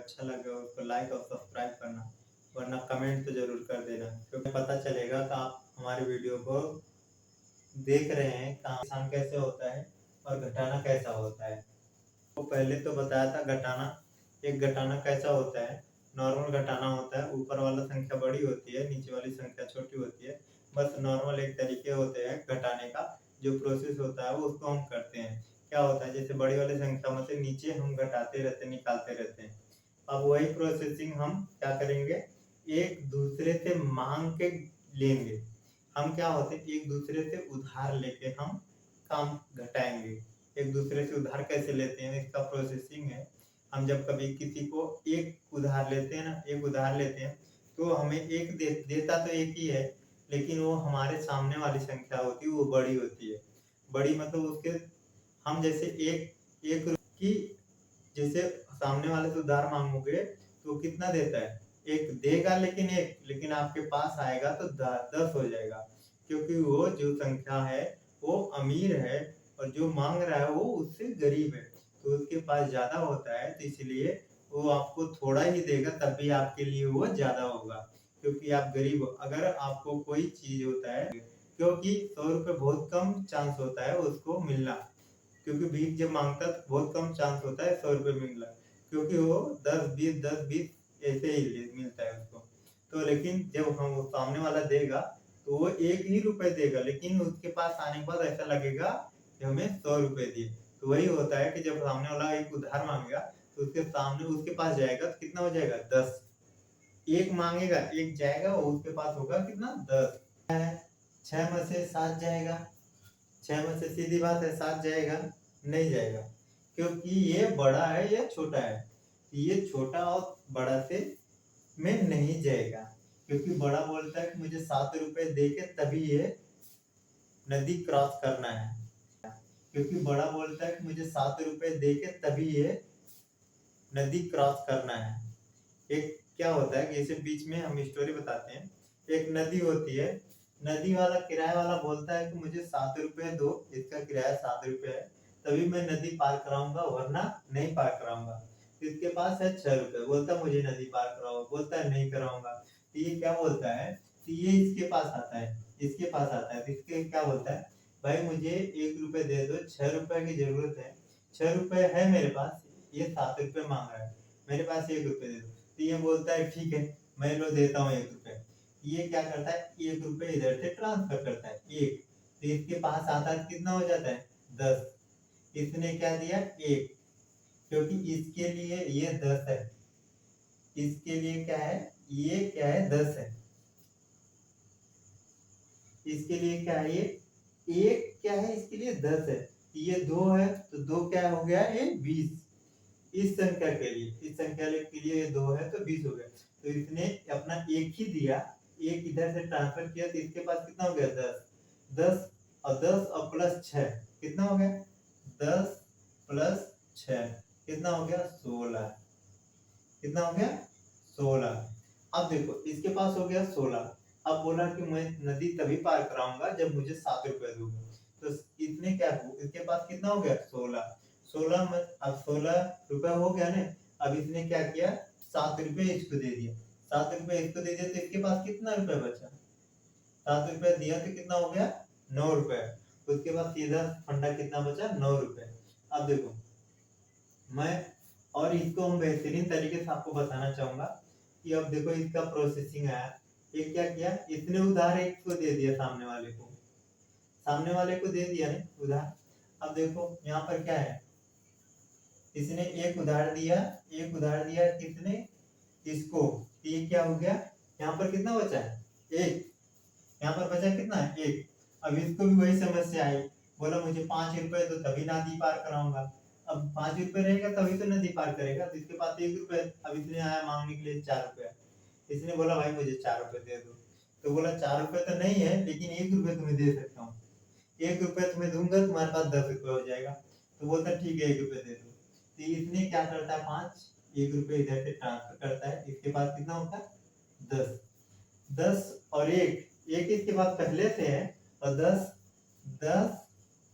अच्छा लगे उसको लाइक और सब्सक्राइब करना, वरना कमेंट तो ज़रूर कर देना, क्योंकि पता चलेगा कि आप हमारे वीडियो को देख रहे हैं, कहाँ आसान कैसे होता है और घटाना कैसा होता है। तो पहले तो बताया था घटाना, एक घटाना कैसा होता है। नॉर्मल घटाना होता है, ऊपर वाला संख्या बड़ी होती है, नीचे वाली संख्या छोटी होती है। बस नॉर्मल एक तरीके होते हैं घटाने का, जो प्रोसेस होता है वो उसको हम करते हैं। क्या होता है, जैसे बड़ी वाली संख्या में से नीचे हम घटाते रहते हैं, निकालते रहते हैं। अब वही प्रोसेसिंग हम क्या करेंगे, एक दूसरे से मांग के लेंगे। हम क्या होते हैं, एक दूसरे से उधार लेके हम काम घटाएंगे। एक दूसरे से उधार कैसे लेते हैं, इसका प्रोसेसिंग है। हम जब कभी किसी को एक उधार लेते हैं ना, एक उधार लेते हैं तो हमें एक देता तो एक ही है, लेकिन वो हमारे सामने वाली संख्या होती है वो बड़ी होती है। बड़ी मतलब उसके हम जैसे एक एक की जैसे सामने वाले से उधार मांगोगे तो कितना देता है, एक देगा, लेकिन आपके पास आएगा तो 10 हो जाएगा, क्योंकि वो जो संख्या है वो अमीर है और जो मांग रहा है वो उससे गरीब है, तो उसके पास ज्यादा होता है, तो इसलिए वो आपको थोड़ा ही देगा, तब भी आपके लिए वो ज्यादा होगा, क्योंकि आप गरीब हो। अगर आपको कोई चीज होता है, क्योंकि 100 रुपये बहुत कम चांस होता है उसको मिलना, क्योंकि भीख जब मांगता है तो बहुत कम चांस होता है 100 रुपये मिलना, क्योंकि वो 10-20 ऐसे ही मिलता है उसको। तो लेकिन जब हम वो सामने वाला देगा तो वो एक ही रुपए देगा, लेकिन उसके पास आने के बाद ऐसा लगेगा कि हमें 100 रुपये दिए। तो वही होता है कि जब सामने वाला एक उधार मांगेगा तो उसके सामने उसके पास जाएगा तो कितना हो जाएगा, 10। एक मांगेगा, एक जाएगा, और उसके पास होगा कितना, 10। 6 में से 7 जाएगा, 6 में से सीधी बात है 7 जाएगा, नहीं जाएगा, क्योंकि ये बड़ा है या छोटा है, ये छोटा और बड़ा से में नहीं जाएगा, क्योंकि बड़ा बोलता है कि मुझे 7 रुपए दे के तभी ये नदी क्रॉस करना है, क्योंकि बड़ा बोलता है कि मुझे 7 रुपए दे के तभी ये नदी क्रॉस करना है। एक क्या होता है कि इसे बीच में हम स्टोरी बताते हैं। एक नदी होती है, नदी वाला किराए वाला बोलता है कि मुझे 7 रुपए दो, इसका किराया 7 रुपए है, तभी मैं नदी पार कराऊंगा, वरना नहीं पार कराऊंगा। इसके पास है 6 रुपए, बोलता है मुझे नदी पार कराओ, बोलता है नहीं कराऊंगा। तो ये क्या बोलता है, तो ये इसके पास आता है, इसके पास आता है, तो इसके क्या बोलता है, भाई मुझे 1 रुपए दे दो, 6 रुपए की जरूरत है, 6 रुपए है मेरे पास, ये 7 रुपए मांग रहा है, मेरे पास 1 रुपए दे दो। तो ये बोलता है ठीक है, मैं लो देता हूँ 1 रुपए। ये क्या करता है, 1 रुपए इधर से ट्रांसफर करता है, एक, तो इसके पास आता है कितना हो जाता है, 10। इसने क्या दिया, एक, क्योंकि इसके लिए ये 10 है, इसके लिए क्या है, ये क्या है, 10 है, इसके लिए क्या है, ये एक क्या है, इसके लिए 10 है, ये 2 है, तो 2 क्या हो गया, ये 20। इस संख्या के लिए, इस संख्या के लिए ये 2 है तो 20 हो गया, तो इसने अपना एक ही दिया, एक इधर से ट्रांसफर किया, तो इसके पास कितना हो गया, 10। 10 और 10 और प्लस 6 कितना हो गया, 10 प्लस 6 कितना हो गया, 16। कितना हो गया, 16। अब देखो इसके पास हो गया 16, अब बोला कि मैं नदी तभी पार कराऊंगा जब मुझे 7 रुपए दोगे, तो इसने क्या, इसके पास कितना हो गया, 16। 16 में अब 16 रुपए हो गया ना, अब इसने क्या किया, 7 रुपए इसको दे दिया, 7 रुपए इसको दे दिया, तो इसके पास कितना रुपए बचा, 7 रुपए दिया तो कितना हो गया, 9 रुपए। उसके बाद सीधा फंडा कितना बचा, 9 रुपए। अब देखो मैं, और इसको हम बेहतरीन तरीके से आपको बताना चाहूंगा कि अब देखो इसका प्रोसेसिंग आया। ये क्या किया, इसने उधार एक को दे दिया, सामने वाले को, सामने वाले को दे दिया ना उधार। अब देखो यहाँ पर क्या है, इसने एक उधार दिया, एक उधार दिया किसने, इसको, तो ये क्या हो गया, यहाँ पर कितना बचा है, एक, यहाँ पर बचा कितना है, एक। अब इसको भी वही समस्या आई, बोला मुझे 5 रुपए दो तभी नदी पार कराऊंगा। अब 5 रुपए रहेगा तभी तो नदी पार करेगा, तो इसके पास 1 रुपए, अब इसने आया मांगने के लिए 4 रुपए, इसने बोला भाई मुझे 4 रुपए दे दो, तो बोला 4 रुपए तो नहीं है, लेकिन 1 रुपए तुम्हें दे सकता हूँ, 1 रुपए तुम्हें दूंगा, तुम्हारे पास 10 रुपए हो जाएगा। तो बोलता ठीक है 1 रुपए दे दो, तो इसने क्या करता है, 1 रुपए इधर से ट्रांसफर करता है, इसके पास कितना होता है, 10। 10 और एक, एक इसके पास पहले से है, और 10, 10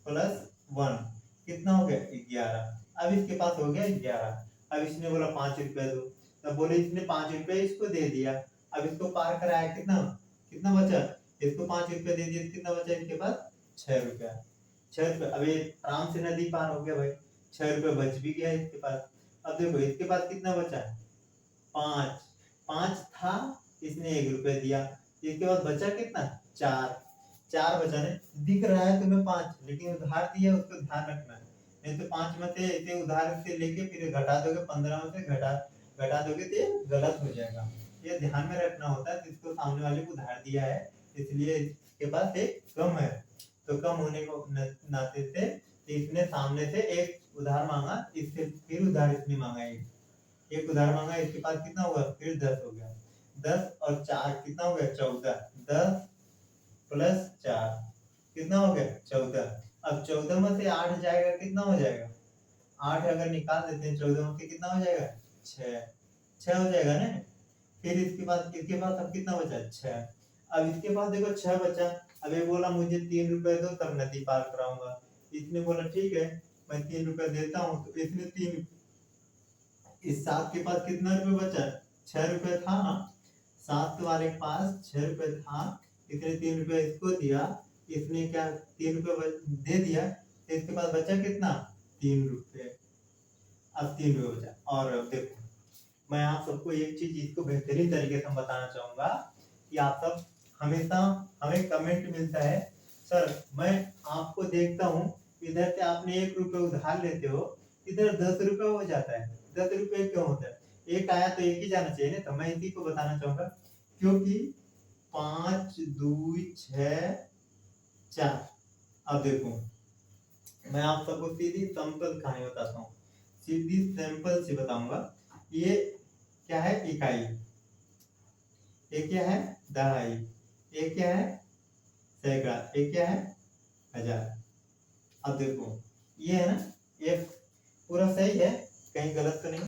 प्लस 1 कितना हो गया, 11। अब इसके पास हो गया 11। अब इसने बोला 5 रुपया दो, तब बोले इसने 5 रुपया इसको दे दिया। अब इसको पार कराया, कितना कितना बचा, इसको 5 रुपया दे दिया, कितना बचा इसके पास 6 रुपया। 6 रुपया, अब ये आराम से नदी पार हो गया भाई, 6 रुपया बच भी गया इसके पास। अब देखो इसके पास कितना बचा, 5, 5 था, इसने 1 रुपया दिया, इसके बाद बचा कितना, 4, 4 बचा। ने दिख रहा है तुम्हें 5, लेकिन उधार दिया, उसको ध्यान रखना है, नहीं तो 5 में से ऐसे उधार से लेके फिर घटा दोगे, 15 में से घटा दोगे तो ये गलत हो जाएगा। ये ध्यान में रखना होता है। जिसको सामने वाले को उधार दिया है, इसलिए इसके पास एक कम है, तो कम होने को नाते से इसने सामने से एक उधार मांगा, इससे फिर उधार इसने मांगा, एक उधार मांगा, इसके पास कितना होगा, फिर 10 हो गया। 10 और 4 कितना हो गया, 14। 10 प्लस 4 कितना हो गया, 14। अब 14 में से 8 जाएगा, कितना हो जाएगा, 8 अगर निकाल देते हैं 14 में से कितना हो जाएगा, 6 हो जाएगा ना। फिर इसके पास अब कितना बचा, 6। अब इसके पास देखो 6 बचा। अब ये बोला मुझे 3 रुपए दो तब नदी पार कराऊंगा। इसने बोला ठीक है मैं 3 रुपए देता हूँ, तो इसने 3, इस 7 के पास कितना रुपए बचा, 6 रुपए था ना, 7 वाले के पास 6 रुपए था, इसने 3 रुपए इसको दिया, इसने क्या 3 रुपए दे दिया, तो इसके पास बचा कितना, 3 रुपए। अब 3 रुपए बचा। और अब देखो मैं आप सबको एक चीज इसको बेहतरीन तरीके से बताना चाहूंगा कि आप सब हमेशा, हमें कमेंट मिलता है सर मैं आपको देखता हूँ इधर से आपने 1 रुपए उधार लेते हो, इधर 10 रुपए हो जाता है, 10 रुपए क्यों होता है, एक आया तो एक ही जाना चाहिए ना। तो मैं इसी को बताना चाहूंगा, क्योंकि 5 2 6 4। अब देखो मैं आप सबको सीधी सिंपल कहानी बताता हूँ, सीधी सिंपल सी बताऊंगा। ये क्या है, इकाई, ये क्या है, दहाई, ये क्या है, सैकड़ा, ये क्या है, हजार। अब देखो ये है ना, ये पूरा सही है, कहीं गलत तो नहीं।